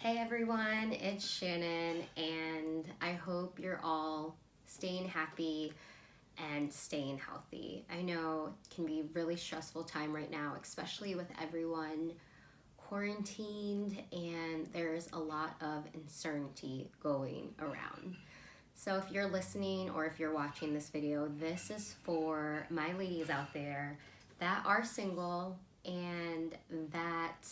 Hey everyone, it's Shannon, and I hope you're all staying happy and staying healthy. I know it can be a really stressful time right now, especially with everyone quarantined, and there's a lot of uncertainty going around. So if you're listening or if you're watching this video, this is for my ladies out there that are single and that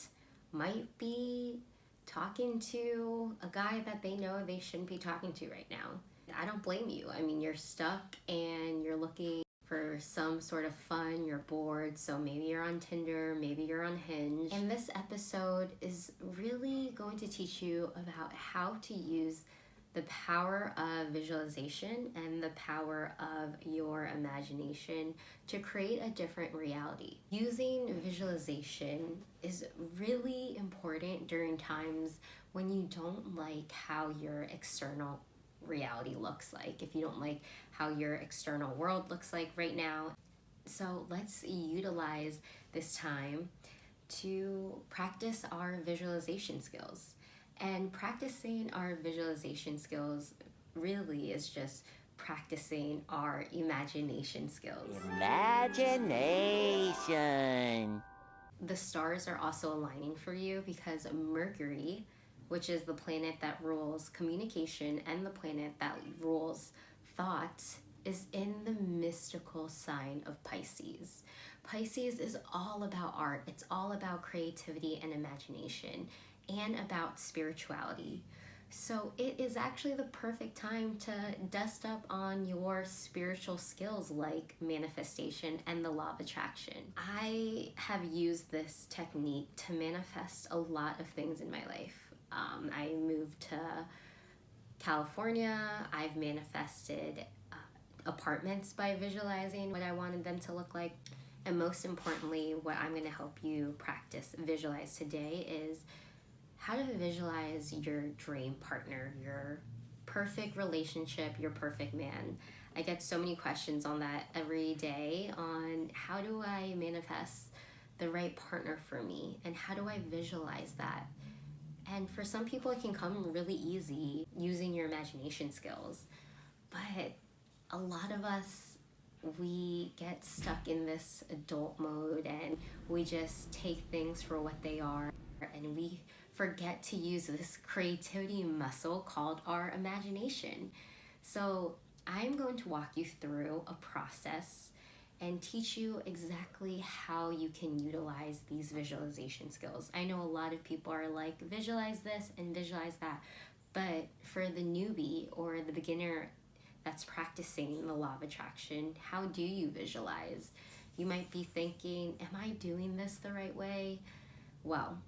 might be talking to a guy that they know they shouldn't be talking to right now. I don't blame you. I mean, you're stuck and you're looking for some sort of fun, you're bored, so maybe you're on Tinder, maybe you're on Hinge. And this episode is really going to teach you about how to use the power of visualization and the power of your imagination to create a different reality. Using visualization is really important during times when you don't like how your external reality looks like, if you don't like how your external world looks like right now. So let's utilize this time to practice our visualization skills. And practicing our visualization skills really is just practicing our imagination skills. Imagination. The stars are also aligning for you because Mercury, which is the planet that rules communication and the planet that rules thought, is in the mystical sign of Pisces. Pisces is all about art, it's all about creativity and imagination, and about spirituality. So it is actually the perfect time to dust up on your spiritual skills like manifestation and the law of attraction. I have used this technique to manifest a lot of things in my life. I moved to California. I've manifested apartments by visualizing what I wanted them to look like. And most importantly, what I'm going to help you practice visualize today is how to visualize your dream partner, your perfect relationship, your perfect man. I get so many questions on that every day on how do I manifest the right partner for me and how do I visualize that? And for some people, it can come really easy using your imagination skills. But a lot of us, we get stuck in this adult mode and we just take things for what they are, and we forget to use this creativity muscle called our imagination. So I'm going to walk you through a process and teach you exactly how you can utilize these visualization skills. I know a lot of people are like, visualize this and visualize that. But for the newbie or the beginner that's practicing the law of attraction, how do you visualize? You might be thinking, am I doing this the right way? Well,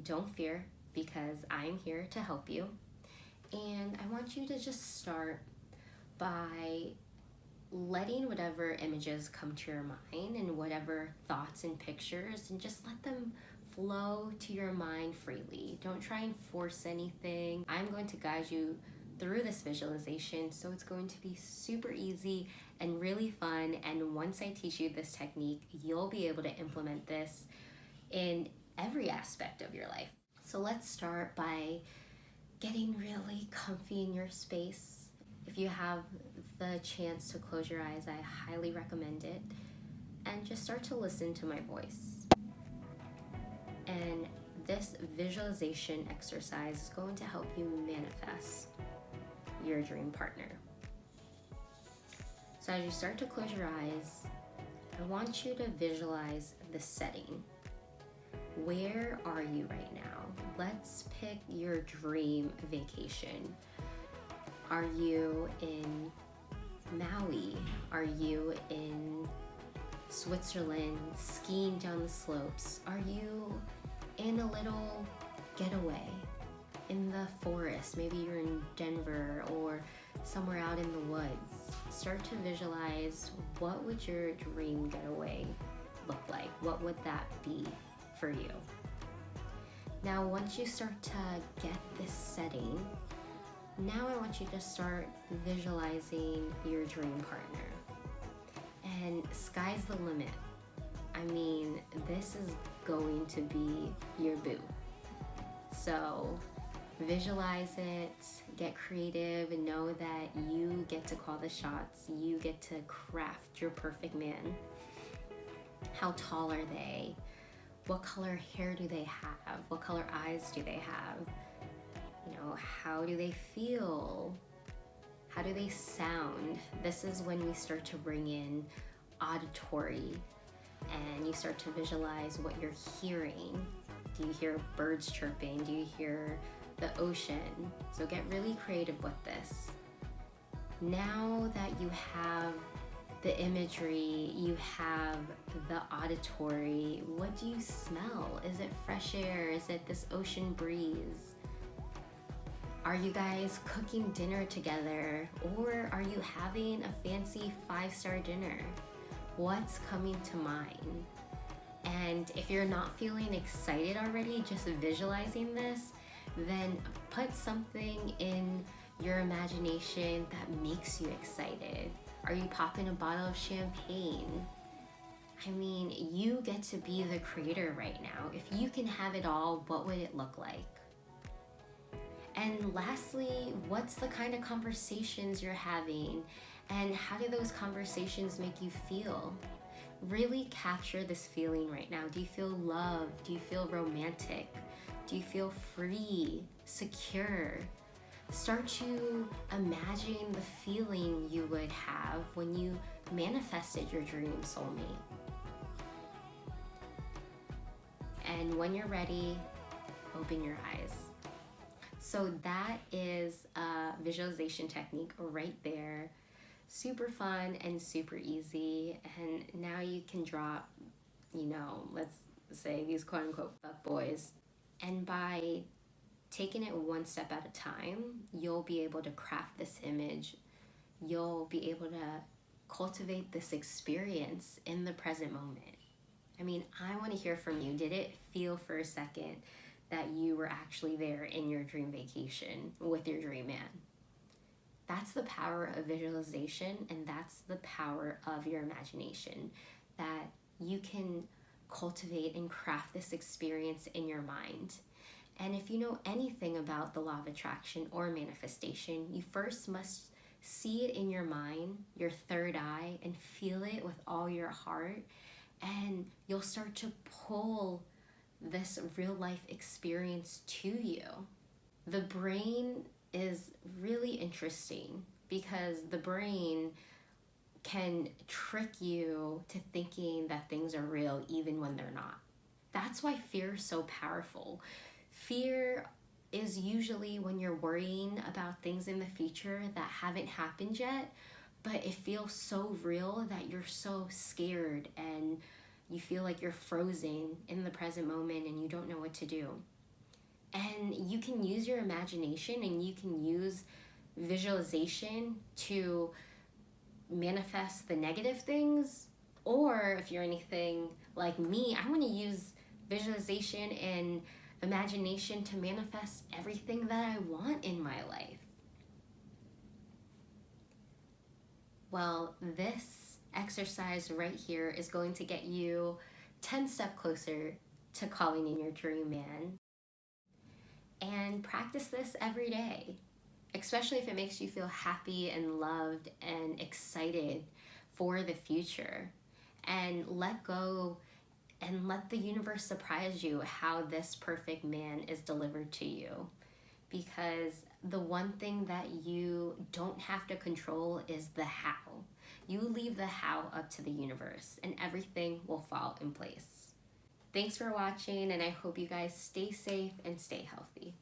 don't fear, because I'm here to help you. And I want you to just start by letting whatever images come to your mind and whatever thoughts and pictures, and just let them flow to your mind freely. Don't try and force anything. I'm going to guide you through this visualization, so it's going to be super easy and really fun. And once I teach you this technique, you'll be able to implement this in every aspect of your life. So let's start by getting really comfy in your space. If you have the chance to close your eyes, I highly recommend it. And just start to listen to my voice. And this visualization exercise is going to help you manifest your dream partner. So as you start to close your eyes, I want you to visualize the setting. Where are you right now? Let's pick your dream vacation. Are you in Maui? Are you in Switzerland skiing down the slopes? Are you in a little getaway in the forest? Maybe you're in Denver or somewhere out in the woods. Start to visualize, what would your dream getaway look like? What would that be for you? Now, once you start to get this setting, now I want you to start visualizing your dream partner. And sky's the limit. I mean, this is going to be your boo. So visualize it, get creative, and know that you get to call the shots. You get to craft your perfect man. How tall are they? What color hair do they have? What color eyes do they have? You know, how do they feel? How do they sound? This is when we start to bring in auditory, and you start to visualize what you're hearing. Do you hear birds chirping? Do you hear the ocean? So get really creative with this. Now that you have the imagery, you have the auditory, what do you smell? Is it fresh air? Is it this ocean breeze? Are you guys cooking dinner together, or are you having a fancy 5-star dinner? What's coming to mind? And if you're not feeling excited already, just visualizing this, then put something in your imagination that makes you excited. Are you popping a bottle of champagne? I mean, you get to be the creator right now. If you can have it all, what would it look like? And lastly, what's the kind of conversations you're having, and how do those conversations make you feel? Really capture this feeling right now. Do you feel loved? Do you feel romantic? Do you feel free, secure? Start to imagine the feeling you would have when you manifested your dream soulmate. And when you're ready, open your eyes. So that is a visualization technique right there. Super fun and super easy. And now you can drop, you know, let's say these quote unquote fuck boys. And by taking it one step at a time, you'll be able to craft this image. You'll be able to cultivate this experience in the present moment. I mean, I want to hear from you. Did it feel for a second that you were actually there in your dream vacation with your dream man? That's the power of visualization, and that's the power of your imagination, that you can cultivate and craft this experience in your mind. And if you know anything about the law of attraction or manifestation, you first must see it in your mind, your third eye, and feel it with all your heart, and you'll start to pull this real life experience to you. The brain is really interesting because the brain can trick you to thinking that things are real even when they're not. That's why fear is so powerful. Fear is usually when you're worrying about things in the future that haven't happened yet, but it feels so real that you're so scared and you feel like you're frozen in the present moment and you don't know what to do. And you can use your imagination and you can use visualization to manifest the negative things. Or if you're anything like me, I want to use visualization and imagination to manifest everything that I want in my life. Well, this exercise right here is going to get you 10 steps closer to calling in your dream man. And practice this every day, especially if it makes you feel happy and loved and excited for the future. And let go and let the universe surprise you how this perfect man is delivered to you. Because the one thing that you don't have to control is the how. You leave the how up to the universe and everything will fall in place. Thanks for watching, and I hope you guys stay safe and stay healthy.